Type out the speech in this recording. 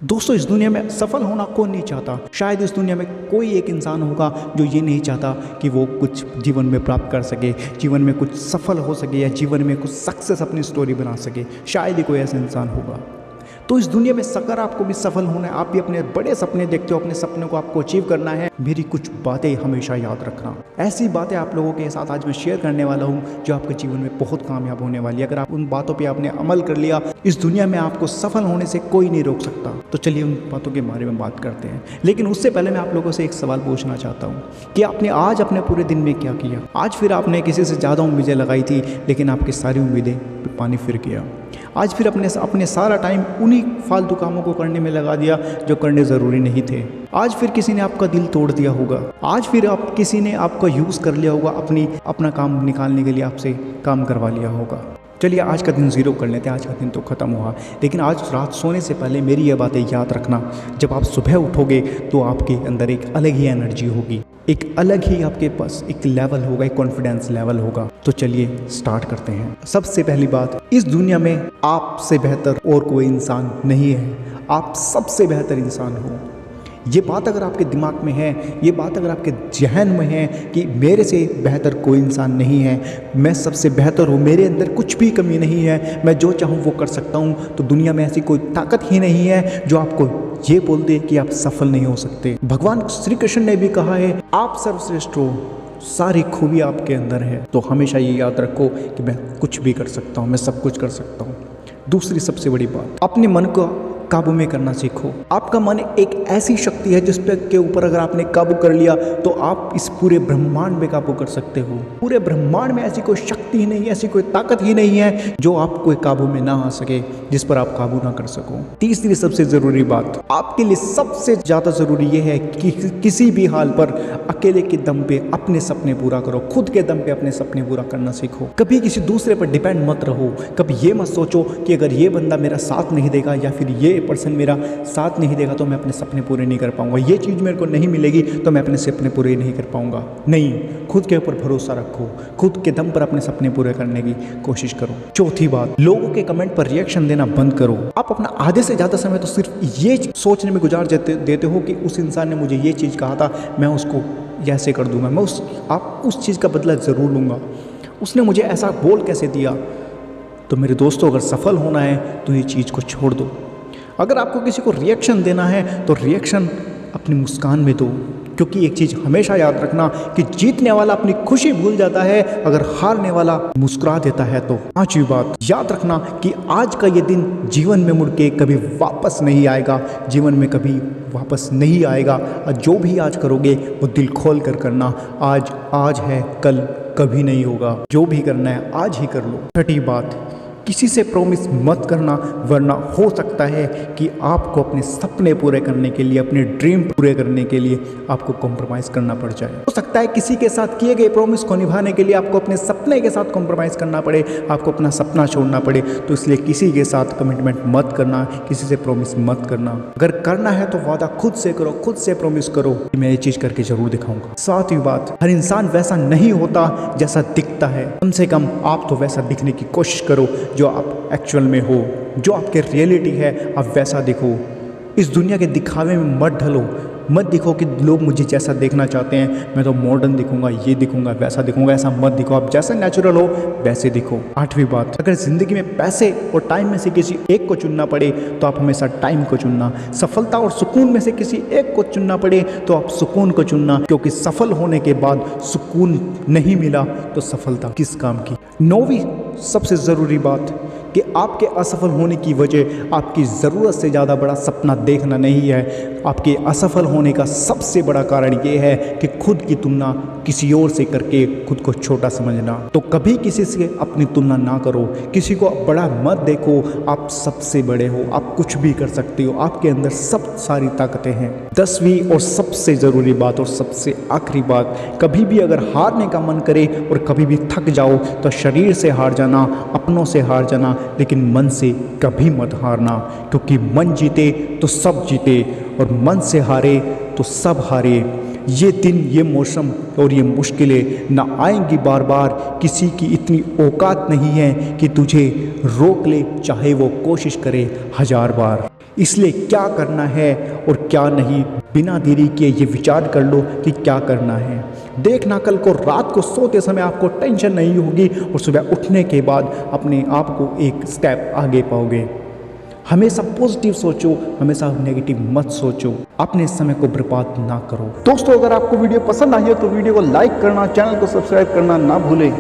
दोस्तों, इस दुनिया में सफल होना कौन नहीं चाहता। शायद इस दुनिया में कोई एक इंसान होगा जो ये नहीं चाहता कि वो कुछ जीवन में प्राप्त कर सके, जीवन में कुछ सफल हो सके या जीवन में कुछ सक्सेस अपनी स्टोरी बना सके। शायद ही कोई ऐसा इंसान होगा। तो इस दुनिया में अगर आपको भी सफल होना है, आप भी अपने बड़े सपने देखते हो, अपने सपनों को आपको अचीव करना है, मेरी कुछ बातें हमेशा याद रखना। ऐसी बातें आप लोगों के साथ आज मैं शेयर करने वाला हूँ जो आपके जीवन में बहुत कामयाब होने वाली है। अगर आप उन बातों पे आपने अमल कर लिया, इस दुनिया में आपको सफल होने से कोई नहीं रोक सकता। तो चलिए उन बातों के बारे में बात करते हैं। लेकिन उससे पहले मैं आप लोगों से एक सवाल पूछना चाहता हूँ कि आपने आज अपने पूरे दिन में क्या किया। आज फिर आपने किसी से ज़्यादा उम्मीदें लगाई थी, लेकिन आपकी सारी उम्मीदें पानी फिर गया। आज फिर अपने सारा टाइम उन्हीं फालतू कामों को करने में लगा दिया जो करने ज़रूरी नहीं थे। आज फिर किसी ने आपका दिल तोड़ दिया होगा। आज फिर किसी ने आपका यूज़ कर लिया होगा, अपना काम निकालने के लिए आपसे काम करवा लिया होगा। चलिए आज का दिन ज़ीरो कर लेते हैं। आज का दिन तो ख़त्म हुआ, लेकिन आज रात सोने से पहले मेरी ये बातें याद रखना। जब आप सुबह उठोगे तो आपके अंदर एक अलग ही एनर्जी होगी, एक अलग ही आपके पास एक लेवल होगा, एक कॉन्फिडेंस लेवल होगा। तो चलिए स्टार्ट करते हैं। सबसे पहली बात, इस दुनिया में आपसे बेहतर और कोई इंसान नहीं है। आप सबसे बेहतर इंसान हो। ये बात अगर आपके दिमाग में है, ये बात अगर आपके जहन में है कि मेरे से बेहतर कोई इंसान नहीं है, मैं सबसे बेहतर हूँ, मेरे अंदर कुछ भी कमी नहीं है, मैं जो चाहूँ वो कर सकता हूँ, तो दुनिया में ऐसी कोई ताकत ही नहीं है जो आपको ये बोल दे कि आप सफल नहीं हो सकते। भगवान श्री कृष्ण ने भी कहा है, आप सर्वश्रेष्ठ हो, सारी खूबी आपके अंदर है। तो हमेशा ये याद रखो कि मैं कुछ भी कर सकता हूँ, मैं सब कुछ कर सकता हूँ। दूसरी सबसे बड़ी बात, अपने मन को काबू में करना सीखो। आपका मन एक ऐसी शक्ति है जिस पे के ऊपर अगर आपने काबू कर लिया तो आप इस पूरे ब्रह्मांड में काबू कर सकते हो। पूरे ब्रह्मांड में ऐसी कोई शक्ति ही नहीं है, ऐसी कोई ताकत ही नहीं है जो आपको काबू में ना आ सके, जिस पर आप काबू ना कर सको। तीसरी सबसे जरूरी बात, आपके लिए सबसे ज्यादा जरूरी यह है कि किसी भी हाल पर अकेले के दम पे अपने सपने पूरा करो। खुद के दम पे अपने सपने पूरा करना सीखो। कभी किसी दूसरे पर डिपेंड मत रहो। कभी ये मत सोचो कि अगर ये बंदा मेरा साथ नहीं देगा या फिर ये पर्सन मेरा साथ नहीं देगा तो मैं अपने सपने पूरे नहीं कर पाऊंगा, ये चीज़ मेरे को नहीं मिलेगी तो मैं अपने सपने पूरे नहीं कर पाऊंगा। नहीं, खुद के ऊपर भरोसा रखो, खुद के दम पर अपने सपने पूरे करने की कोशिश करो। चौथी बात, लोगों के कमेंट पर रिएक्शन देना बंद करो। आप अपना आधे से ज़्यादा समय तो सिर्फ ये सोचने में गुजार देते हो कि उस इंसान ने मुझे ये चीज़ कहा था, मैं उसको ऐसे कर दूंगा, मैं आप उस चीज़ का बदला ज़रूर लूँगा, उसने मुझे ऐसा बोल कैसे दिया। तो मेरे दोस्तों, अगर सफल होना है तो ये चीज़ को छोड़ दो। अगर आपको किसी को रिएक्शन देना है तो रिएक्शन अपनी मुस्कान में दो, क्योंकि एक चीज़ हमेशा याद रखना कि जीतने वाला अपनी खुशी भूल जाता है, अगर हारने वाला मुस्कुरा देता है तो। पांचवी बात, याद रखना कि आज का ये दिन जीवन में मुड़ के कभी वापस नहीं आएगा, जीवन में कभी वापस नहीं आएगा। और जो भी आज करोगे वो दिल खोल कर करना। आज है, कल कभी नहीं होगा। जो भी करना है आज ही कर लो। छठी बात, किसी से प्रॉमिस मत करना, वरना हो सकता है कि आपको अपने सपने पूरे करने के लिए, अपने ड्रीम पूरे करने के लिए आपको कॉम्प्रोमाइज़ करना पड़ जाए। हो सकता है किसी के साथ किए गए प्रॉमिस को निभाने के लिए आपको अपने सपने के साथ कॉम्प्रोमाइज़ करना पड़े, आपको अपना सपना छोड़ना पड़े। तो इसलिए किसी के साथ कमिटमेंट मत करना, किसी से प्रॉमिस मत करना। अगर करना है तो वादा खुद से करो, खुद से प्रॉमिस करो कि मैं ये चीज़ करके जरूर दिखाऊंगा। सातवीं बात, हर इंसान वैसा नहीं होता जैसा दिखता है। कम से कम आप तो वैसा दिखने की कोशिश करो जो आप एक्चुअल में हो, जो आपके रियलिटी है, आप वैसा दिखो। इस दुनिया के दिखावे में मत ढलो, मत दिखो कि लोग मुझे जैसा देखना चाहते हैं, मैं तो मॉडर्न दिखूंगा, ये दिखूंगा, वैसा दिखूंगा। ऐसा मत दिखो, आप जैसा नेचुरल हो वैसे दिखो। आठवीं बात, अगर जिंदगी में पैसे और टाइम में से किसी एक को चुनना पड़े तो आप हमेशा टाइम को चुनना। सफलता और सुकून में से किसी एक को चुनना पड़े तो आप सुकून को चुनना, क्योंकि सफल होने के बाद सुकून नहीं मिला तो सफलता किस काम की। नौवीं सबसे ज़रूरी बात कि आपके असफल होने की वजह आपकी ज़रूरत से ज़्यादा बड़ा सपना देखना नहीं है। आपके असफल होने का सबसे बड़ा कारण ये है कि खुद की तुलना किसी और से करके खुद को छोटा समझना। तो कभी किसी से अपनी तुलना ना करो, किसी को बड़ा मत देखो। आप सबसे बड़े हो, आप कुछ भी कर सकते हो, आपके अंदर सब सारी ताकतें हैं। 10वीं और सबसे ज़रूरी बात और सबसे आखिरी बात, कभी भी अगर हारने का मन करे और कभी भी थक जाओ तो शरीर से हार जाना, अपनों से हार जाना, लेकिन मन से कभी मत हारना, क्योंकि मन जीते तो सब जीते और मन से हारे तो सब हारे। ये दिन, ये मौसम और ये मुश्किलें ना आएंगी बार बार। किसी की इतनी औकात नहीं है कि तुझे रोक ले, चाहे वो कोशिश करे 1000 बार। इसलिए क्या करना है और क्या नहीं, बिना देरी किए ये विचार कर लो कि क्या करना है। देखना कल को रात को सोते समय आपको टेंशन नहीं होगी और सुबह उठने के बाद अपने आप को एक स्टेप आगे पाओगे। हमेशा पॉजिटिव सोचो, हमेशा नेगेटिव मत सोचो, अपने समय को बर्बाद ना करो। दोस्तों, अगर आपको वीडियो पसंद आई है तो वीडियो को लाइक करना, चैनल को सब्सक्राइब करना ना भूलें।